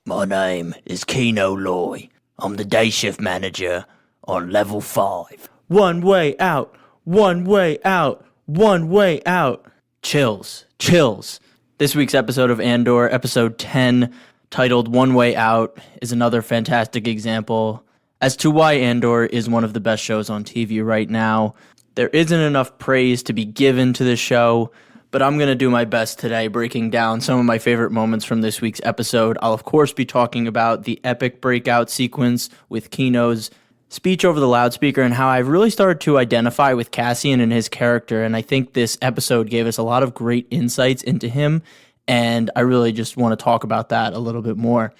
My name is Kino Loy. I'm the day shift manager on level 5. One way out, one way out, one way out. Chills, chills. This week's episode of Andor, episode 10, titled One Way Out, is another fantastic example as to why Andor is one of the best shows on TV right now. There isn't enough praise to be given to the show, but I'm going to do my best today breaking down some of my favorite moments from this week's episode. I'll, of course, be talking about the epic breakout sequence with Kino's speech over the loudspeaker and how I've really started to identify with Cassian and his character, and I think this episode gave us a lot of great insights into him, and I really just want to talk about that a little bit more.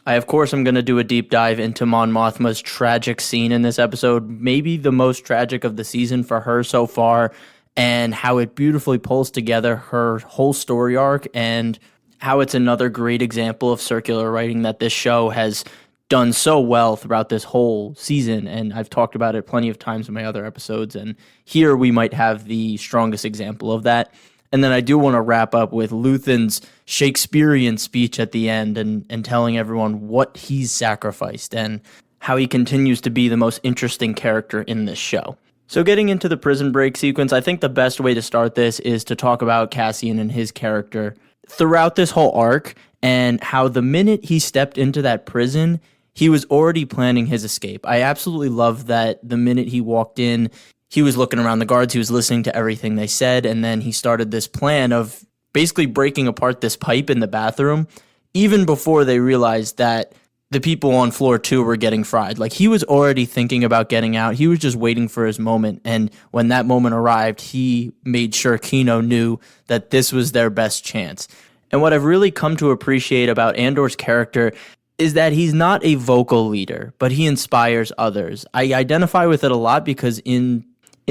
I, of course, am going to do a deep dive into Mon Mothma's tragic scene in this episode, maybe the most tragic of the season for her so far, and how it beautifully pulls together her whole story arc, and how it's another great example of circular writing that this show has done so well throughout this whole season, and I've talked about it plenty of times in my other episodes, and here we might have the strongest example of that. And then I do want to wrap up with Luthen's Shakespearean speech at the end and telling everyone what he's sacrificed and how he continues to be the most interesting character in this show. So getting into the prison break sequence, I think the best way to start this is to talk about Cassian and his character throughout this whole arc, and how the minute he stepped into that prison, he was already planning his escape. I absolutely love that the minute he walked in, he was looking around the guards, he was listening to everything they said, and then he started this plan of basically breaking apart this pipe in the bathroom, even before they realized that the people on floor 2 were getting fried. Like, he was already thinking about getting out. He was just waiting for his moment. And when that moment arrived, he made sure Kino knew that this was their best chance. And what I've really come to appreciate about Andor's character is that he's not a vocal leader, but he inspires others. I identify with it a lot because in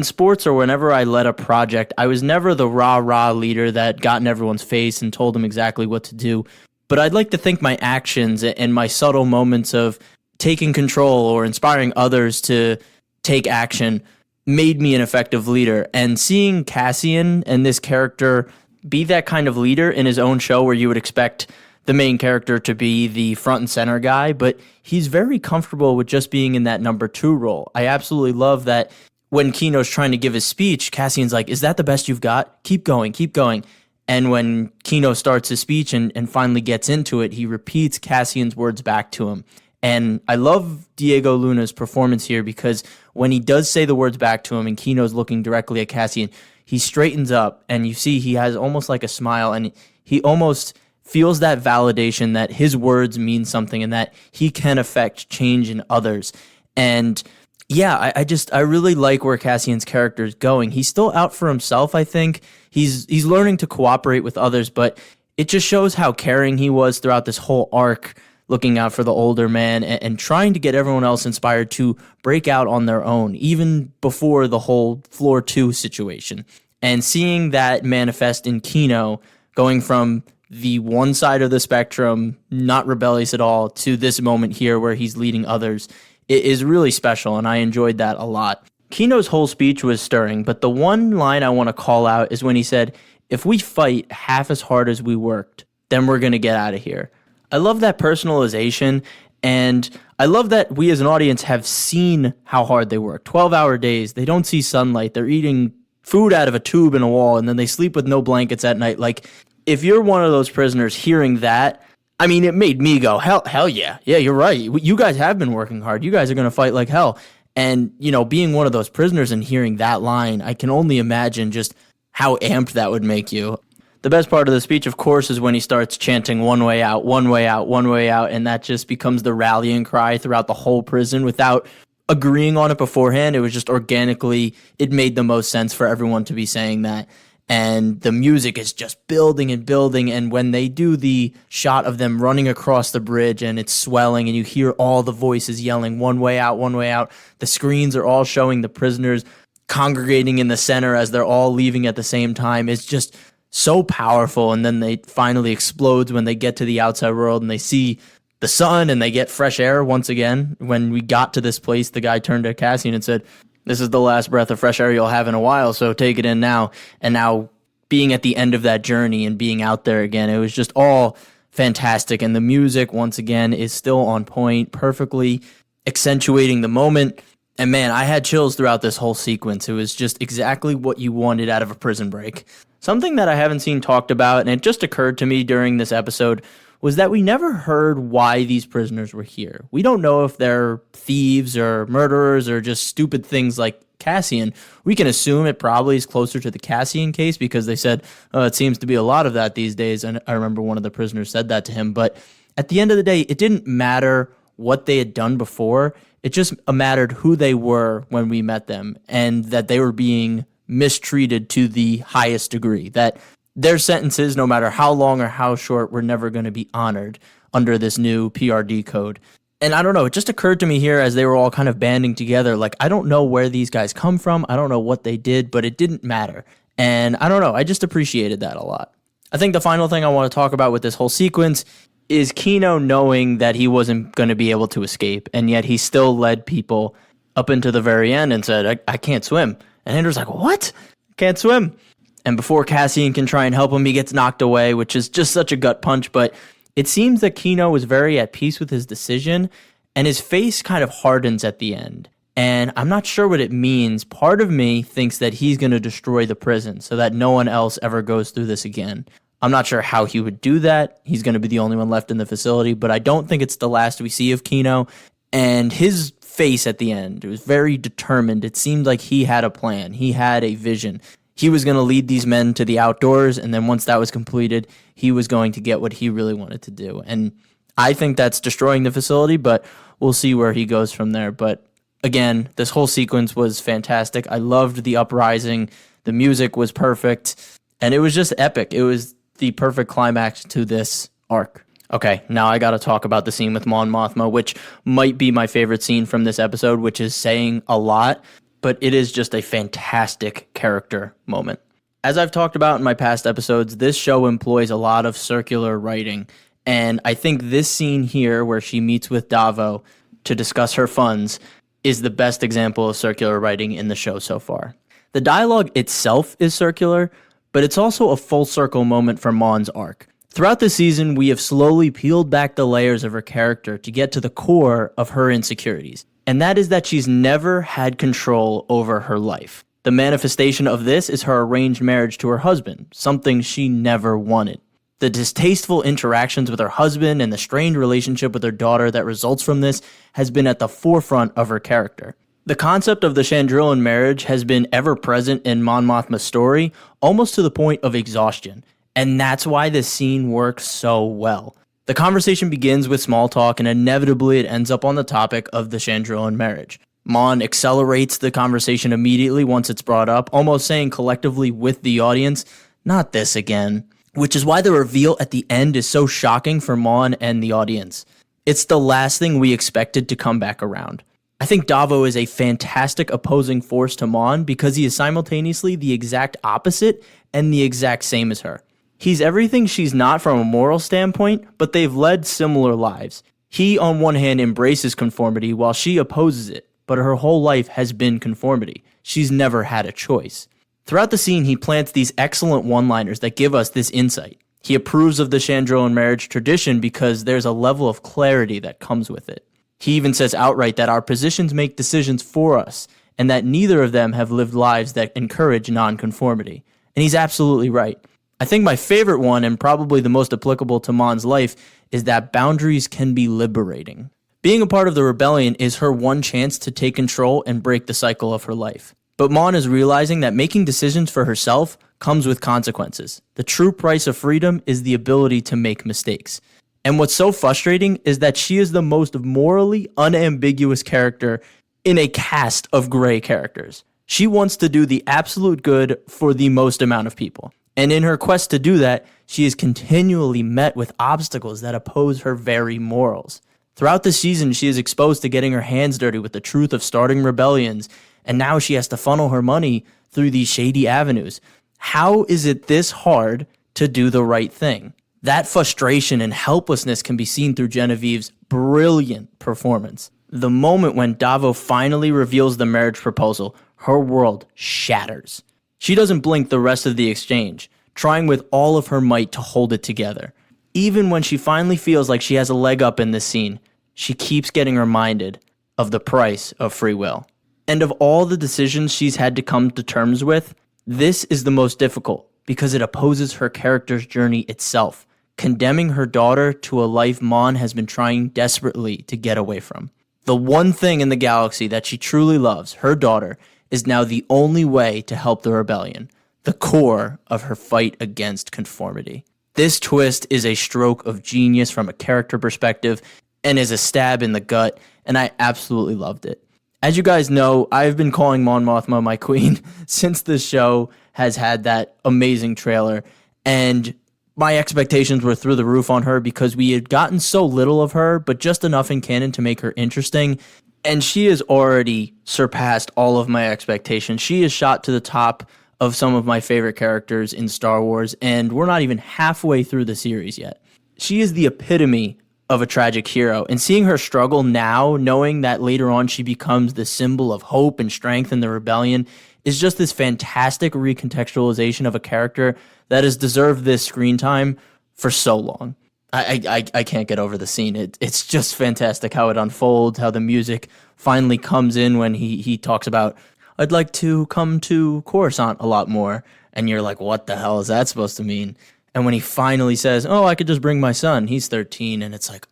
sports, or whenever I led a project, I was never the rah-rah leader that got in everyone's face and told them exactly what to do. But I'd like to think my actions and my subtle moments of taking control or inspiring others to take action made me an effective leader. And seeing Cassian and this character be that kind of leader in his own show, where you would expect the main character to be the front and center guy, but he's very comfortable with just being in that number 2 role. I absolutely love that when Kino's trying to give his speech, Cassian's like, "Is that the best you've got? Keep going, keep going." And when Kino starts his speech and finally gets into it, he repeats Cassian's words back to him. And I love Diego Luna's performance here, because when he does say the words back to him and Kino's looking directly at Cassian, he straightens up and you see he has almost like a smile, and he almost feels that validation that his words mean something and that he can affect change in others. And yeah, I really like where Cassian's character is going. He's still out for himself, I think. He's learning to cooperate with others, but it just shows how caring he was throughout this whole arc, looking out for the older man and trying to get everyone else inspired to break out on their own, even before the whole floor 2 situation. And seeing that manifest in Kino, going from the one side of the spectrum, not rebellious at all, to this moment here where he's leading others, it is really special, and I enjoyed that a lot. Kino's whole speech was stirring, but the one line I want to call out is when he said, "If we fight half as hard as we worked, then we're going to get out of here." I love that personalization, and I love that we as an audience have seen how hard they work. 12-hour days, they don't see sunlight, they're eating food out of a tube in a wall, and then they sleep with no blankets at night. Like, if you're one of those prisoners hearing that, I mean, it made me go, hell yeah. Yeah, you're right. You guys have been working hard. You guys are going to fight like hell. And, being one of those prisoners and hearing that line, I can only imagine just how amped that would make you. The best part of the speech, of course, is when he starts chanting "one way out, one way out, one way out," and that just becomes the rallying cry throughout the whole prison without agreeing on it beforehand. It was just organically, it made the most sense for everyone to be saying that. And the music is just building and building, and when they do the shot of them running across the bridge and it's swelling and you hear all the voices yelling "one way out, one way out," the screens are all showing the prisoners congregating in the center as they're all leaving at the same time. It's just so powerful, and then they finally explodes when they get to the outside world and they see the sun and they get fresh air once again. When we got to this place, the guy turned to Cassian and said, "This is the last breath of fresh air you'll have in a while, so take it in now." And now being at the end of that journey and being out there again, it was just all fantastic. And the music, once again, is still on point, perfectly accentuating the moment. And man, I had chills throughout this whole sequence. It was just exactly what you wanted out of a prison break. Something that I haven't seen talked about, and it just occurred to me during this episode, was that we never heard why these prisoners were here. We don't know if they're thieves or murderers or just stupid things like Cassian. We can assume it probably is closer to the Cassian case because they said, it seems to be a lot of that these days. And I remember one of the prisoners said that to him. But at the end of the day, it didn't matter what they had done before. It just mattered who they were when we met them and that they were being mistreated to the highest degree, that their sentences, no matter how long or how short, were never going to be honored under this new PRD code. And I don't know, it just occurred to me here as they were all kind of banding together, like, I don't know where these guys come from, I don't know what they did, but it didn't matter. And I don't know, I just appreciated that a lot. I think the final thing I want to talk about with this whole sequence is Kino knowing that he wasn't going to be able to escape, and yet he still led people up into the very end and said, I can't swim. And Andor's like, what? Can't swim. And before Cassian can try and help him, he gets knocked away, which is just such a gut punch. But it seems that Kino was very at peace with his decision, and his face kind of hardens at the end. And I'm not sure what it means. Part of me thinks that he's going to destroy the prison so that no one else ever goes through this again. I'm not sure how he would do that. He's going to be the only one left in the facility, but I don't think it's the last we see of Kino. And his face at the end, it was very determined. It seemed like he had a plan. He had a vision. He was going to lead these men to the outdoors, and then once that was completed, he was going to get what he really wanted to do. And I think that's destroying the facility, but we'll see where he goes from there. But again, this whole sequence was fantastic. I loved the uprising. The music was perfect, and it was just epic. It was the perfect climax to this arc. Okay, now I gotta talk about the scene with Mon Mothma, which might be my favorite scene from this episode, which is saying a lot, but it is just a fantastic character moment. As I've talked about in my past episodes, this show employs a lot of circular writing, and I think this scene here, where she meets with Davo to discuss her funds, is the best example of circular writing in the show so far. The dialogue itself is circular, but it's also a full circle moment for Mon's arc. Throughout the season, we have slowly peeled back the layers of her character to get to the core of her insecurities, and that is that she's never had control over her life. The manifestation of this is her arranged marriage to her husband, something she never wanted. The distasteful interactions with her husband and the strained relationship with her daughter that results from this has been at the forefront of her character. The concept of the Chandrillan marriage has been ever present in Mon Mothma's story, almost to the point of exhaustion. And that's why this scene works so well. The conversation begins with small talk, and inevitably it ends up on the topic of the Chandrillan marriage. Mon accelerates the conversation immediately once it's brought up, almost saying collectively with the audience, not this again. Which is why the reveal at the end is so shocking for Mon and the audience. It's the last thing we expected to come back around. I think Davo is a fantastic opposing force to Mon because he is simultaneously the exact opposite and the exact same as her. He's everything she's not from a moral standpoint, but they've led similar lives. He, on one hand, embraces conformity while she opposes it, but her whole life has been conformity. She's never had a choice. Throughout the scene, he plants these excellent one-liners that give us this insight. He approves of the Chandrillan marriage tradition because there's a level of clarity that comes with it. He even says outright that our positions make decisions for us, and that neither of them have lived lives that encourage nonconformity. And he's absolutely right. I think my favorite one, and probably the most applicable to Mon's life, is that boundaries can be liberating. Being a part of the rebellion is her one chance to take control and break the cycle of her life. But Mon is realizing that making decisions for herself comes with consequences. The true price of freedom is the ability to make mistakes. And what's so frustrating is that she is the most morally unambiguous character in a cast of gray characters. She wants to do the absolute good for the most amount of people. And in her quest to do that, she is continually met with obstacles that oppose her very morals. Throughout the season, she is exposed to getting her hands dirty with the truth of starting rebellions, and now she has to funnel her money through these shady avenues. How is it this hard to do the right thing? That frustration and helplessness can be seen through Genevieve's brilliant performance. The moment when Davo finally reveals the marriage proposal, her world shatters. She doesn't blink the rest of the exchange, trying with all of her might to hold it together. Even when she finally feels like she has a leg up in this scene, she keeps getting reminded of the price of free will. And of all the decisions she's had to come to terms with, this is the most difficult because it opposes her character's journey itself, condemning her daughter to a life Mon has been trying desperately to get away from. The one thing in the galaxy that she truly loves, her daughter, is now the only way to help the rebellion, the core of her fight against conformity. This twist is a stroke of genius from a character perspective and is a stab in the gut, and I absolutely loved it. As you guys know, I've been calling Mon Mothma my queen since the show has had that amazing trailer, and my expectations were through the roof on her because we had gotten so little of her, but just enough in canon to make her interesting, and she has already surpassed all of my expectations. She is shot to the top of some of my favorite characters in Star Wars, and we're not even halfway through the series yet. She is the epitome of a tragic hero, and seeing her struggle now, knowing that later on she becomes the symbol of hope and strength in the rebellion, is just this fantastic recontextualization of a character that has deserved this screen time for so long. I can't get over the scene. It's just fantastic how it unfolds, how the music finally comes in when he talks about, I'd like to come to Coruscant a lot more. And you're like, what the hell is that supposed to mean? And when he finally says, oh, I could just bring my son. He's 13. And it's like,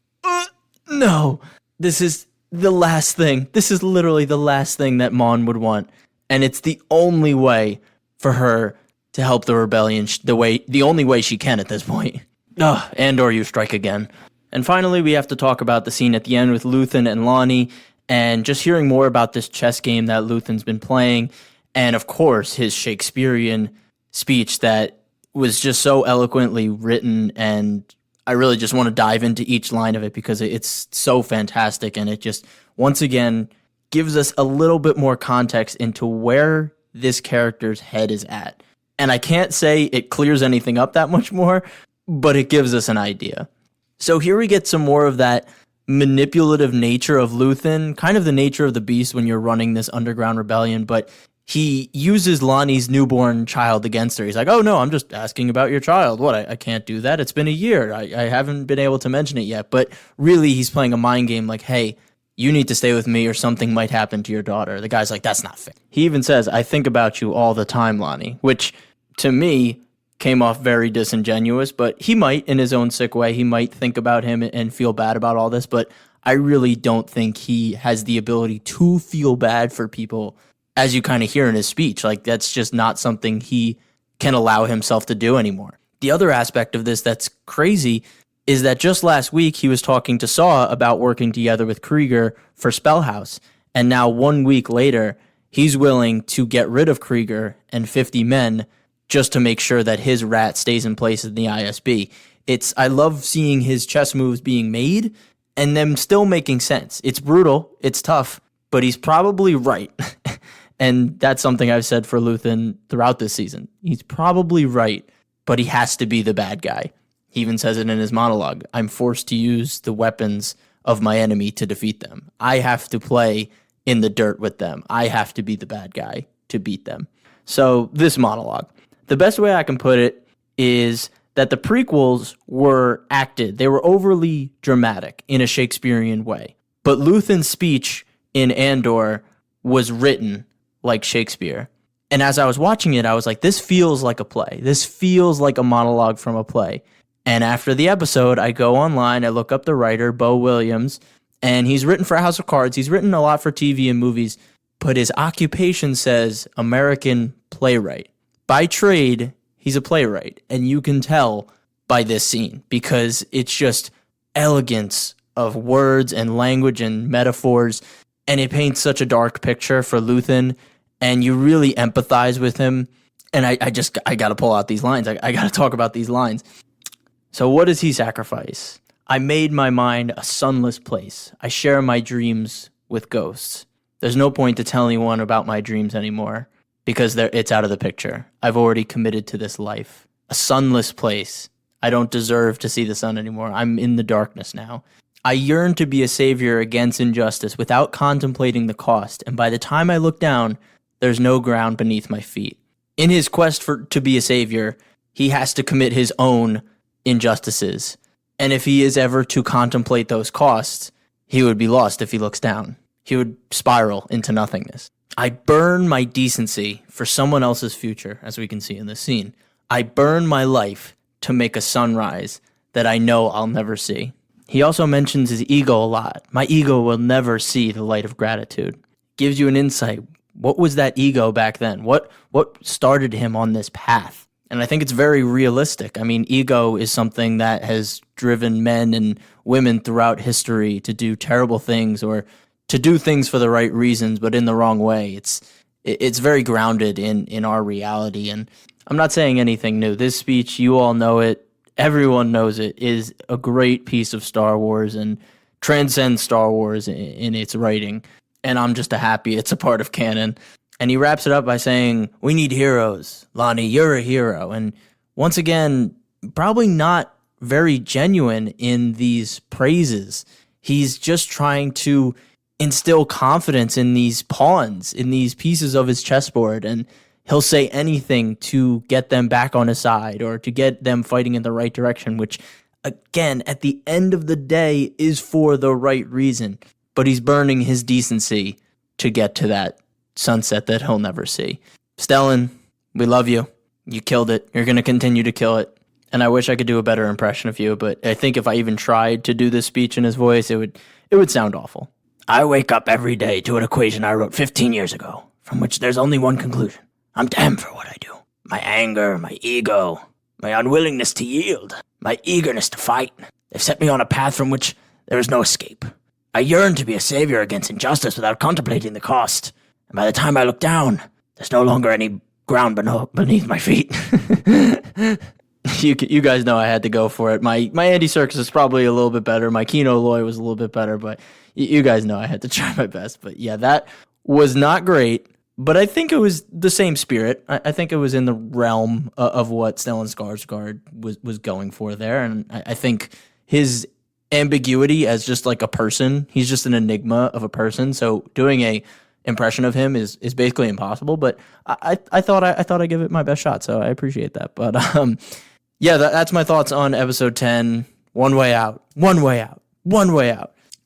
no, this is the last thing. This is literally the last thing that Mon would want. And it's the only way for her to help the rebellion, the only way she can at this point. Andor, you strike again. And finally, we have to talk about the scene at the end with Luthen and Lonnie, and just hearing more about this chess game that Luthen's been playing, and of course, his Shakespearean speech that was just so eloquently written, and I really just want to dive into each line of it because it's so fantastic, and it just, once again, gives us a little bit more context into where this character's head is at. And I can't say it clears anything up that much more, but it gives us an idea. So here we get some more of that manipulative nature of Luthen, kind of the nature of the beast when you're running this underground rebellion, but he uses Lonnie's newborn child against her. He's like, oh no, I'm just asking about your child. What, I can't do that? It's been a year. I haven't been able to mention it yet. But really, he's playing a mind game like, hey, you need to stay with me or something might happen to your daughter. The guy's like, that's not fair. He even says, I think about you all the time, Lonnie, which to me came off very disingenuous, but he might, in his own sick way, he might think about him and feel bad about all this, but I really don't think he has the ability to feel bad for people, as you kind of hear in his speech. Like, that's just not something he can allow himself to do anymore. The other aspect of this that's crazy is that just last week he was talking to Saw about working together with Krieger for Spellhouse, and now 1 week later, he's willing to get rid of Krieger and 50 men just to make sure that his rat stays in place in the ISB. I love seeing his chess moves being made and them still making sense. It's brutal, it's tough, but he's probably right. And that's something I've said for Luthen throughout this season. He's probably right, but he has to be the bad guy. He even says it in his monologue. I'm forced to use the weapons of my enemy to defeat them. I have to play in the dirt with them. I have to be the bad guy to beat them. So this monologue, the best way I can put it is that the prequels were acted. They were overly dramatic in a Shakespearean way. But Luthen's speech in Andor was written like Shakespeare. And as I was watching it, I was like, this feels like a play. This feels like a monologue from a play. And after the episode, I go online, I look up the writer, Bo Williams, and he's written for House of Cards. He's written a lot for TV and movies, but his occupation says American playwright. By trade, he's a playwright, and you can tell by this scene because it's just elegance of words and language and metaphors, and it paints such a dark picture for Luthen, and you really empathize with him. And I got to pull out these lines. I got to talk about these lines. So what does he sacrifice? I made my mind a sunless place. I share my dreams with ghosts. There's no point to tell anyone about my dreams anymore because it's out of the picture. I've already committed to this life. A sunless place. I don't deserve to see the sun anymore. I'm in the darkness now. I yearn to be a savior against injustice without contemplating the cost, and by the time I look down, there's no ground beneath my feet. In his quest to be a savior, he has to commit his own injustices And if he is ever to contemplate those costs, he would be lost if he looks down. He would spiral into nothingness. I burn my decency for someone else's future, as we can see in this scene. I burn my life to make a sunrise that I know I'll never see. He also mentions his ego a lot. My ego will never see the light of gratitude. Gives you an insight. What was that ego back then? What started him on this path? And I think it's very realistic. I mean, ego is something that has driven men and women throughout history to do terrible things or to do things for the right reasons, but in the wrong way. It's very grounded in our reality. And I'm not saying anything new. This speech, you all know it. Everyone knows it, is a great piece of Star Wars and transcends Star Wars in its writing. And I'm just happy it's a part of canon. And he wraps it up by saying, we need heroes. Lonnie, you're a hero. And once again, probably not very genuine in these praises. He's just trying to instill confidence in these pawns, in these pieces of his chessboard. And he'll say anything to get them back on his side or to get them fighting in the right direction, which, again, at the end of the day is for the right reason. But he's burning his decency to get to that sunset that he'll never see. Stellan, we love you. You killed it. You're going to continue to kill it. And I wish I could do a better impression of you, but I think if I even tried to do this speech in his voice, it would sound awful. I wake up every day to an equation I wrote 15 years ago, from which there's only one conclusion. I'm damned for what I do. My anger, my ego, my unwillingness to yield, my eagerness to fight. They've set me on a path from which there is no escape. I yearn to be a savior against injustice without contemplating the cost. And by the time I look down, there's no longer any ground beneath my feet. You guys know I had to go for it. My Andy Serkis is probably a little bit better. My Kino Loy was a little bit better, but you guys know I had to try my best. But yeah, that was not great. But I think it was the same spirit. I think it was in the realm of what Stellan Skarsgård was going for there. And I think his ambiguity as just like a person, he's just an enigma of a person. So doing a impression of him is basically impossible. But I thought I'd give it my best shot. So I appreciate that. But yeah, that's my thoughts on episode 10. One way out.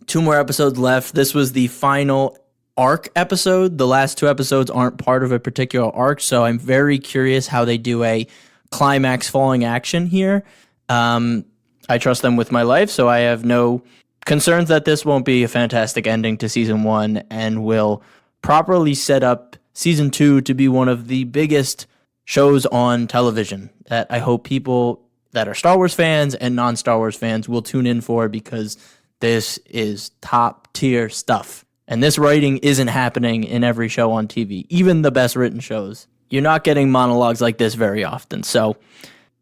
2 more episodes left. This was the final arc episode. The last 2 episodes aren't part of a particular arc, so I'm very curious how they do a climax falling action here. I trust them with my life, so I have no concerns that this won't be a fantastic ending to season 1 and will properly set up season 2 to be one of the biggest shows on television that I hope people that are Star Wars fans and non-Star Wars fans will tune in for, because this is top tier stuff. And this writing isn't happening in every show on TV, even the best written shows. You're not getting monologues like this very often. So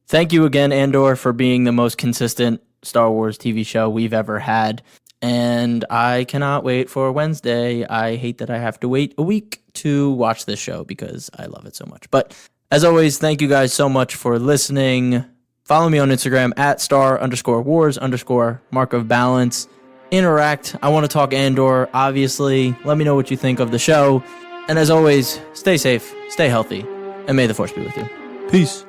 thank you again, Andor, for being the most consistent Star Wars TV show we've ever had. And I cannot wait for Wednesday. I hate that I have to wait a week to watch this show because I love it so much. But as always, thank you guys so much for listening. Follow me on Instagram at @star_wars_mark of balance. Interact. I want to talk Andor, obviously. Let me know what you think of the show. And as always, stay safe, stay healthy, and may the Force be with you. Peace.